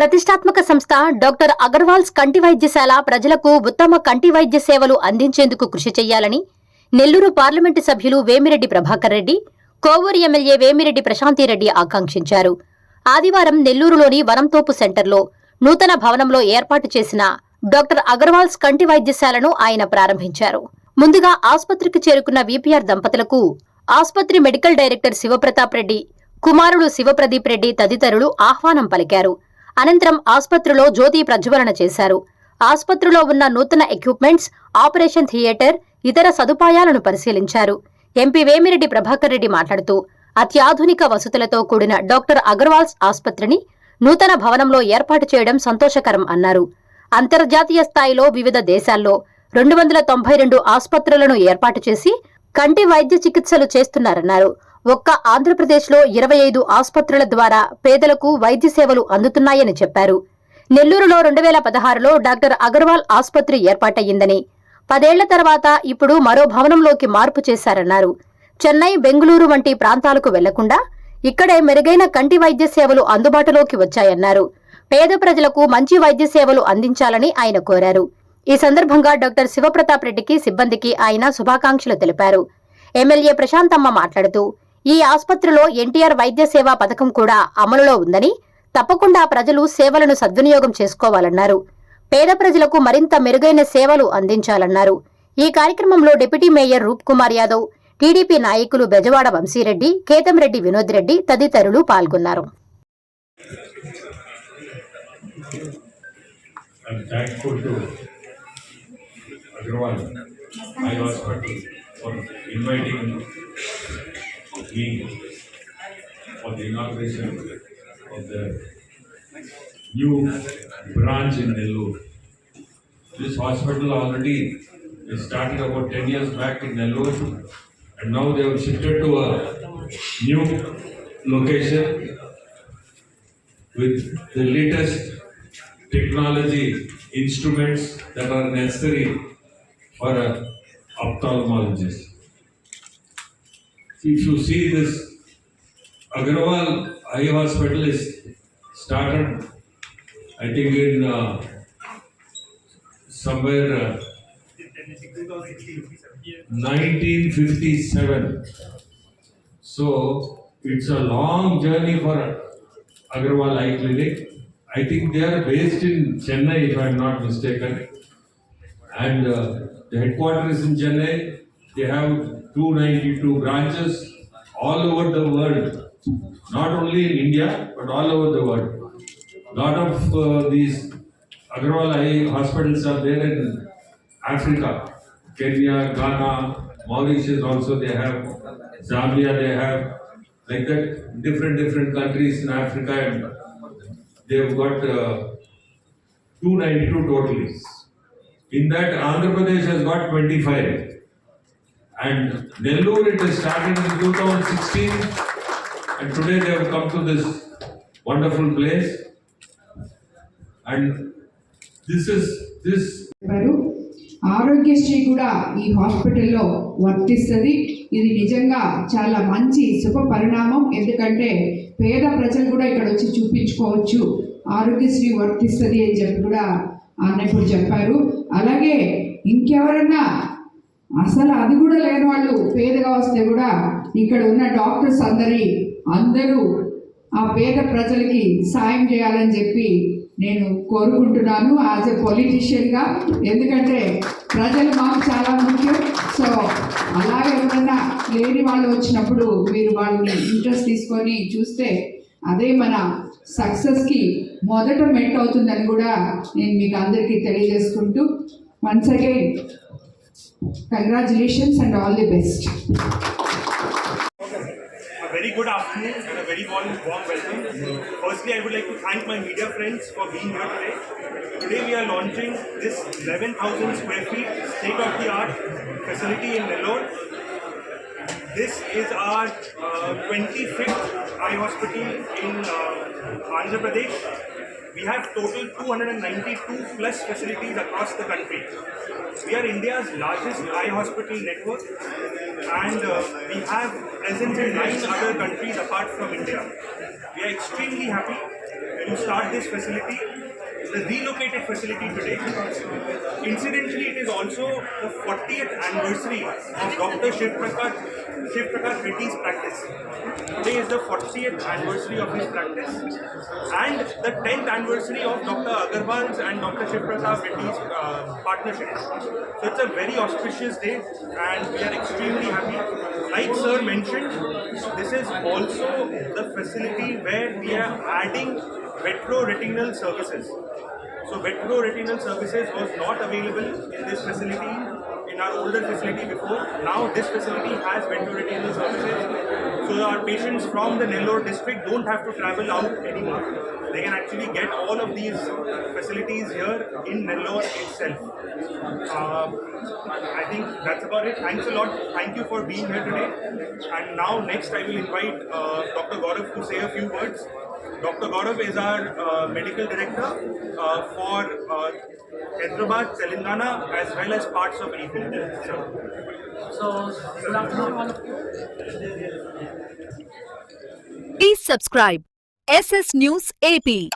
ప్రతిష్టాత్మక సంస్థ డాక్టర్ అగర్వాల్స్ కంటి వైద్యశాల ప్రజలకు ఉత్తమ కంటి వైద్య సేవలు అందించేందుకు కృషి చేయాలని నెల్లూరు పార్లమెంటు సభ్యులు వేమిరెడ్డి ప్రభాకర్ రెడ్డి, కోవూరు ఎమ్మెల్యే వేమిరెడ్డి ప్రశాంతిరెడ్డి ఆకాంక్షించారు. ఆదివారం నెల్లూరులోని వనంతోపు సెంటర్లో నూతన భవనంలో ఏర్పాటు చేసిన డాక్టర్ అగర్వాల్స్ కంటి వైద్యశాలను ఆయన ప్రారంభించారు. ముందుగా ఆసుపత్రికి చేరుకున్న వీపీఆర్ దంపతులకు ఆసుపత్రి మెడికల్ డైరెక్టర్ శివప్రతాప్ రెడ్డి, కుమారుడు శివప్రదీప్ రెడ్డి తదితరులు ఆహ్వానం పలికారు. అనంతరం ఆసుపత్రిలో జ్యోతి ప్రజ్వలన చేశారు. ఆసుపత్రిలో ఉన్న నూతన ఎక్విప్మెంట్స్, ఆపరేషన్ థియేటర్, ఇతర సదుపాయాలను పరిశీలించారు. ఎంపీ వేమిరెడ్డి ప్రభాకర్ రెడ్డి మాట్లాడుతూ అత్యాధునిక వసతులతో కూడిన డాక్టర్ అగర్వాల్స్ ఆసుపత్రిని నూతన భవనంలో ఏర్పాటు చేయడం సంతోషకరం అన్నారు. అంతర్జాతీయ స్థాయిలో వివిధ దేశాల్లో 292 ఆసుపత్రులను ఏర్పాటు చేసి కంటి వైద్య చికిత్సలు చేస్తున్నారన్నారు. ఒక్క ఆంధ్రప్రదేశ్లో 25 ఆసుపత్రుల ద్వారా పేదలకు వైద్య సేవలు అందుతున్నాయని చెప్పారు. నెల్లూరులో 2016లో డాక్టర్ అగర్వాల్ ఆసుపత్రి ఏర్పాటయ్యిందని, 10 ఏళ్ల తర్వాత ఇప్పుడు మరో భవనంలోకి మార్పు చేశారన్నారు. చెన్నై, బెంగళూరు వంటి ప్రాంతాలకు వెళ్లకుండా ఇక్కడే మెరుగైన కంటి వైద్య సేవలు అందుబాటులోకి వచ్చాయన్నారు. పేద ప్రజలకు మంచి వైద్య సేవలు అందించాలని ఆయన కోరారు. ఈ సందర్భంగా డాక్టర్ శివప్రతాప్ రెడ్డికి, సిబ్బందికి ఆయన శుభాకాంక్షలు తెలిపారు. ఎమ్మెల్యే ప్రశాంతమ్మ మాట్లాడుతూ ఈ ఆసుపత్రిలో ఎన్టీఆర్ వైద్య సేవా పథకం కూడా అమలులో ఉందని, తప్పకుండా ప్రజలు సేవలను సద్వినియోగం చేసుకోవాలన్నారు. పేద ప్రజలకు మరింత మెరుగైన సేవలు అందించాలన్నారు. ఈ కార్యక్రమంలో డిప్యూటీ మేయర్ రూప్ కుమార్ యాదవ్, టీడీపీ నాయకులు బెజవాడ వంశీరెడ్డి, కేతంరెడ్డి వినోద్ రెడ్డి తదితరులు పాల్గొన్నారు. For the inauguration of the new branch in Nellore. This hospital already started about 10 years back in Nellore, and now they have shifted to a new location with the latest technology instruments that are necessary for an ophthalmologist. If you see this, Agarwal Eye Hospital is started, I think, in somewhere 1957. So it's a long journey for Agarwal Eye Clinic. I think they are based in Chennai, if I am not mistaken, and the headquarters is in Chennai. They have 292 branches all over the world. Not only in India, but all over the world. Lot of these Agarwal Eye hospitals are there in Africa, Kenya, Ghana, Mauritius also they have, Zambia they have, like that, different countries in Africa, and they have got 292 totally. In that, Andhra Pradesh has got 25. And Nellore, it has started in 2016. And today they have come to this wonderful place, and this Aarogyasri కూడా ఈ హాస్పిటల్లో వర్తిస్తుంది. ఇది నిజంగా చాలా మంచి శుభ పరిణామం. ఎందుకంటే పేద ప్రజలు కూడా ఇక్కడ వచ్చి చూపించుకోవచ్చు, ఆరోగ్యశ్రీ వర్తిస్తుంది అని చెప్పి కూడా అన్న ఇప్పుడు చెప్పారు. అలాగే ఇంకెవరన్నా అసలు అది కూడా లేని వాళ్ళు పేదగా వస్తే కూడా ఇక్కడ ఉన్న డాక్టర్స్ అందరూ ఆ పేద ప్రజలకి సాయం చేయాలని చెప్పి నేను కోరుకుంటున్నాను యాజ్ ఎ పొలిటీషియన్గా. ఎందుకంటే ప్రజలు మాకు చాలా ముఖ్యం. సో అలాగే ఎవరైనా లేని వాళ్ళు వచ్చినప్పుడు మీరు వాళ్ళని ఇంట్రెస్ట్ తీసుకొని చూస్తే అదే మన సక్సెస్కి మొదట మెట్ అవుతుందని కూడా నేను మీకు అందరికీ తెలియజేసుకుంటూ, once again congratulations and all the best. A very good afternoon and a very warm welcome. Firstly, I would like to thank my media friends for being here today. Today we are launching this 11,000 square feet state-of-the-art facility in Nellore. This is our 25th eye hospital in Andhra Pradesh. We have total 292 plus facilities across the country. We are India's largest eye hospital network, and we have presence in 9 other countries apart from India. We are extremely happy to start this facility, the relocated facility today. Incidentally, it is also the 40th anniversary of Dr. Shiv Prakash Reddy's practice. Today is the 40th anniversary of his practice and the 10th anniversary of Dr. Agarwal's and Dr. Shiv Prakash Reddy's partnership. So it's a very auspicious day and we are extremely happy. Like Sir mentioned, this is also the facility where we are adding retinal services. So retinal services was not available in this facility, in our older facility before. Now this facility has retinal services. So our patients from the Nellore district don't have to travel out anymore. They can actually get all of these facilities here in Nellore itself. I think that's about it. Thanks a lot. Thank you for being here today. And now next I will invite Dr. Gaurav to say a few words. Dr. Gaurav is our medical director for Hyderabad, Telangana, as well as parts of AP. So, good afternoon, all of you. Please subscribe SS News AP.